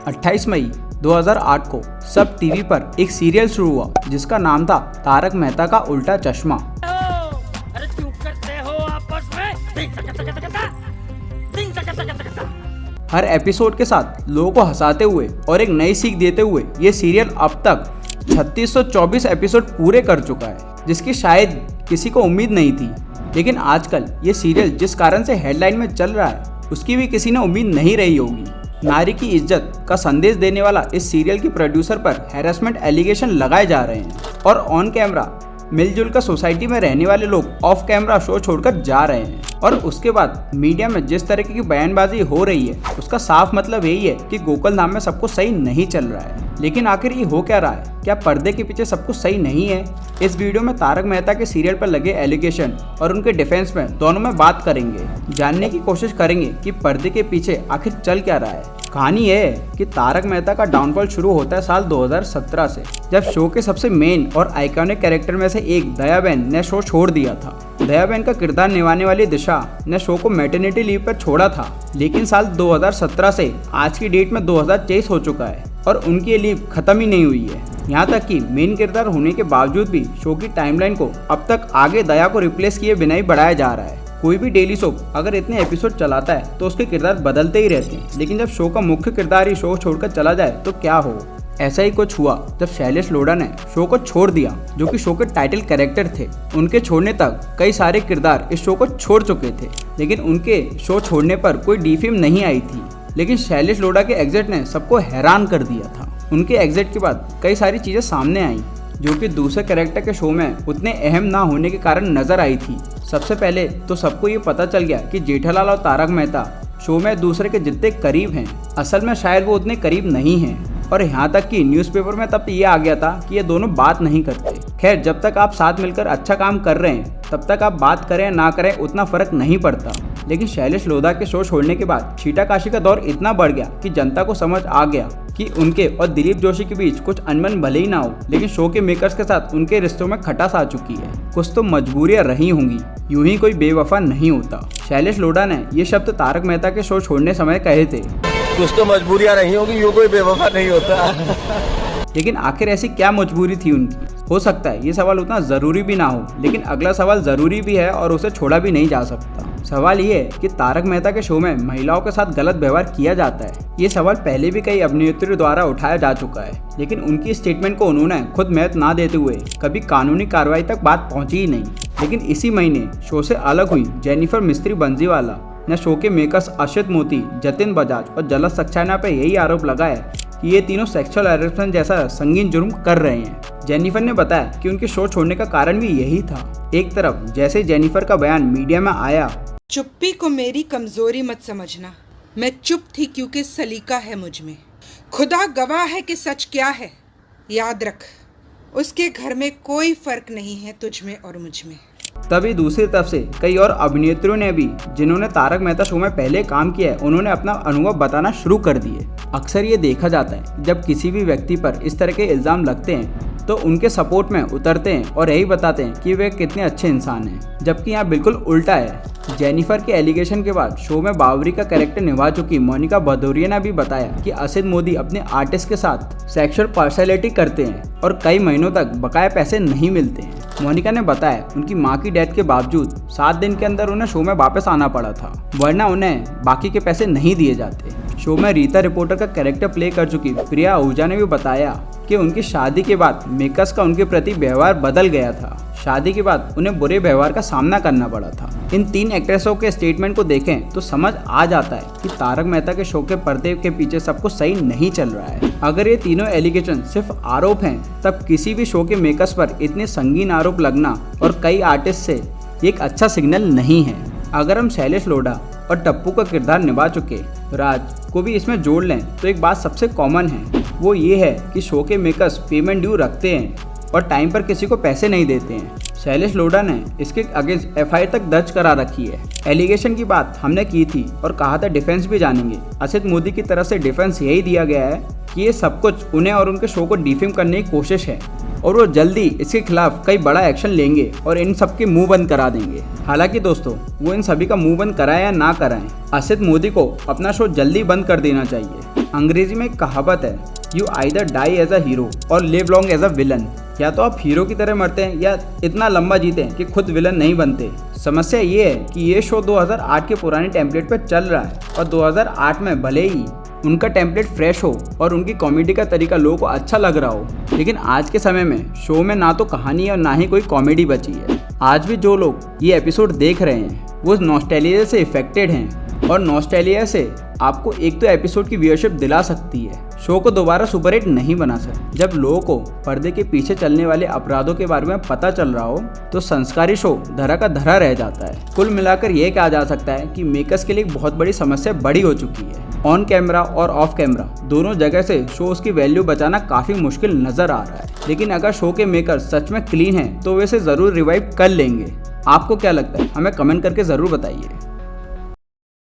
28 मई 2008 को सब टीवी पर एक सीरियल शुरू हुआ जिसका नाम था तारक मेहता का उल्टा चश्मा। अरे क्यों करते हो आपस में? हर एपिसोड के साथ लोगों को हंसाते हुए और एक नई सीख देते हुए ये सीरियल अब तक 3624 एपिसोड पूरे कर चुका है, जिसकी शायद किसी को उम्मीद नहीं थी। लेकिन आजकल ये सीरियल जिस कारण से हेडलाइन में चल रहा है उसकी भी किसी ने उम्मीद नहीं रही होगी। नारी की इज्जत का संदेश देने वाला इस सीरियल के प्रोड्यूसर पर हैरेसमेंट एलिगेशन लगाए जा रहे हैं और ऑन कैमरा मिलजुल कर सोसाइटी में रहने वाले लोग ऑफ कैमरा शो छोड़कर जा रहे हैं। और उसके बाद मीडिया में जिस तरीके की बयानबाजी हो रही है उसका साफ मतलब यही है कि गोकुल धाम में सब कुछ सही नहीं चल रहा है। लेकिन आखिर ये हो क्या रहा है? क्या पर्दे के पीछे सब कुछ सही नहीं है? इस वीडियो में तारक मेहता के सीरियल पर लगे एलिगेशन और उनके डिफेंस में दोनों में बात करेंगे, जानने की कोशिश करेंगे कि पर्दे के पीछे आखिर चल क्या रहा है। कहानी यह है कि तारक मेहता का डाउनफॉल शुरू होता है साल 2017 से, जब शो के सबसे मेन और आइकॉनिक कैरेक्टर में से एक दयाबेन ने शो छोड़ दिया था। दयाबेन का किरदार निभाने वाली दिशा ने शो को मैटरनिटी लीव पर छोड़ा था, लेकिन साल 2017 से आज की डेट में 2023 हो चुका है और उनकी लीव खत्म ही नहीं हुई है। यहाँ तक कि मेन किरदार होने के बावजूद भी शो की टाइमलाइन को अब तक आगे दया को रिप्लेस किए बिना ही बढ़ाया जा रहा है। कोई भी डेली सोप अगर इतने एपिसोड चलाता है तो उसके किरदार बदलते ही रहते हैं, लेकिन जब शो का मुख्य किरदार ही शो छोड़कर चला जाए तो क्या हो। ऐसा ही कुछ हुआ जब शैलेश लोढ़ा ने शो को छोड़ दिया, जो कि शो के टाइटल कैरेक्टर थे। उनके छोड़ने तक कई सारे किरदार इस शो को छोड़ चुके थे, लेकिन उनके शो छोड़ने पर कोई डीफेम नहीं आई थी। लेकिन शैलेश लोढ़ा के एग्जिट ने सबको हैरान कर दिया था। उनके एग्जिट के बाद कई सारी चीजें सामने आई जो कि दूसरे कैरेक्टर के शो में उतने अहम ना होने के कारण नजर आई थी। सबसे पहले तो सबको ये पता चल गया कि जेठालाल और तारक मेहता शो में दूसरे के जितने करीब हैं, असल में शायद वो उतने करीब नहीं हैं। और यहाँ तक कि न्यूज़पेपर में तब ये आ गया था कि ये दोनों बात नहीं करते। खैर, जब तक आप साथ मिलकर अच्छा काम कर रहे हैं तब तक आप बात करें ना करें उतना फर्क नहीं पड़ता। लेकिन शैलेश लोढ़ा के शो छोड़ने के बाद छीटाकाशी का दौर इतना बढ़ गया कि जनता को समझ आ गया कि उनके और दिलीप जोशी के बीच कुछ अनबन भले ही ना हो, लेकिन शो के मेकर्स के साथ उनके रिश्तों में खटास आ चुकी है। कुछ तो मजबूरियां रही होंगी, यूं ही कोई बेवफा नहीं होता। शैलेश लोढ़ा ने ये शब्द तारक मेहता के शो छोड़ने समय कहे थे, कुछ तो मजबूरियां रही होंगी, यूं कोई बेवफा नहीं होता। लेकिन आखिर ऐसी क्या मजबूरी थी उनकी? हो सकता है ये सवाल उतना जरूरी भी ना हो, लेकिन अगला सवाल जरूरी भी है और उसे छोड़ा भी नहीं जा सकता। सवाल ये है कि तारक मेहता के शो में महिलाओं के साथ गलत व्यवहार किया जाता है। ये सवाल पहले भी कई अभिनेत्रियों द्वारा उठाया जा चुका है, लेकिन उनकी स्टेटमेंट को उन्होंने खुद महत्व ना देते हुए कभी कानूनी कार्रवाई तक बात पहुंची ही नहीं। लेकिन इसी महीने शो से अलग हुई जेनिफर मिस्त्री बंसीवाला ने शो के मेकर्स अक्षित मोती, जतिन बजाज और जलज सक्सेना पर यही आरोप लगाया कि ये तीनों सेक्सुअल हैरेसमेंट जैसा संगीन जुर्म कर रहे हैं। जेनिफर ने बताया कि उनके शो छोड़ने का कारण भी यही था। एक तरफ जैसे जेनिफर का बयान मीडिया में आया, चुप्पी को मेरी कमजोरी मत समझना, मैं चुप थी क्योंकि सलीका है मुझ में। खुदा गवाह है कि सच क्या है, याद रख उसके घर में कोई फर्क नहीं है तुझ में और मुझ में। तभी दूसरी तरफ से कई और अभिनेत्रियों ने भी, जिन्होंने तारक मेहता शो में पहले काम किया है, उन्होंने अपना अनुभव बताना शुरू कर दिए। अक्सर ये देखा जाता है जब किसी भी व्यक्ति पर इस तरह के इल्जाम लगते हैं तो उनके सपोर्ट में उतरते हैं और यही बताते हैं कि वे कितने अच्छे इंसान हैं, जबकि यहाँ बिल्कुल उल्टा है। जेनिफर के एलिगेशन के बाद शो में बावरी का कैरेक्टर निभा चुकी मोनिका भदौरिया ने भी बताया कि असित मोदी अपने आर्टिस्ट के साथ सेक्सुअल पार्शलिटी करते हैं और कई महीनों तक बकाया पैसे नहीं मिलते हैं। मोनिका ने बताया उनकी मां की डेथ के बावजूद 7 दिन के अंदर उन्हें शो में वापस आना पड़ा था, वरना उन्हें बाकी के पैसे नहीं दिए जाते। शो में रीता रिपोर्टर का कैरेक्टर प्ले कर चुकी प्रिया आहूजा ने भी बताया कि उनकी शादी के बाद मेकर्स का उनके प्रति व्यवहार बदल गया था। शादी के बाद उन्हें बुरे व्यवहार का सामना करना पड़ा था। इन 3 एक्ट्रेसों के स्टेटमेंट को देखें तो समझ आ जाता है कि तारक मेहता के शो के पर्दे के पीछे सब कुछ सही नहीं चल रहा है। अगर ये तीनों एलिगेशन सिर्फ आरोप हैं, तब किसी भी शो के मेकर्स पर इतने संगीन आरोप लगना और कई आर्टिस्ट से एक अच्छा सिग्नल नहीं है। अगर हम शैलेश लोढ़ा और टप्पू का किरदार निभा चुके राज को भी इसमें जोड़ लें तो एक बात सबसे कॉमन है, वो ये है कि शो के मेकर्स पेमेंट ड्यू रखते हैं और टाइम पर किसी को पैसे नहीं देते हैं। शैलेश लोढ़ा ने इसके अगेंस्ट एफआईआर तक दर्ज करा रखी है। एलिगेशन की बात हमने की थी और कहा था डिफेंस भी जानेंगे। असित मोदी की तरफ से डिफेंस यही दिया गया है कि ये सब कुछ उन्हें और उनके शो को डिफेम करने की कोशिश है और वो जल्दी इसके खिलाफ कई बड़ा एक्शन लेंगे और इन सब के मुंह बंद करा देंगे। हालांकि दोस्तों, वो इन सभी का मुंह बंद कराएं या ना कराएं, असित मोदी को अपना शो जल्दी बंद कर देना चाहिए। अंग्रेजी में एक कहावत है, you either die as a hero और live long as a villain. या तो आप हीरो की तरह मरते हैं या इतना लंबा जीते हैं कि खुद विलन नहीं बनते। समस्या ये है कि ये शो 2008 के पुराने टेम्पलेट पर चल रहा है और 2008 में भले ही उनका टेम्पलेट फ्रेश हो और उनकी कॉमेडी का तरीका लोगों को अच्छा लग रहा हो, लेकिन आज के समय में शो में ना तो कहानी है और ना ही कोई कॉमेडी बची है। आज भी जो लोग ये एपिसोड देख रहे हैं वो नॉस्टैल्जिया से इफेक्टेड हैं और नॉस्टैल्जिया से आपको एक तो एपिसोड की व्यूअरशिप दिला सकती है, शो को दोबारा सुपरहिट नहीं बना सकती। जब लोगों को पर्दे के पीछे चलने वाले अपराधों के बारे में पता चल रहा हो तो संस्कारी शो धरा का धरा रह जाता है। कुल मिलाकर यह कहा जा सकता है कि मेकर्स के लिए एक बहुत बड़ी समस्या बड़ी हो चुकी है। ऑन कैमरा और ऑफ कैमरा दोनों जगह से शो की वैल्यू बचाना काफी मुश्किल नजर आ रहा है, लेकिन अगर शो के मेकर सच में क्लीन हैं तो वे इसे जरूर रिवाइव कर लेंगे। आपको क्या लगता है? हमें कमेंट करके जरूर बताइए।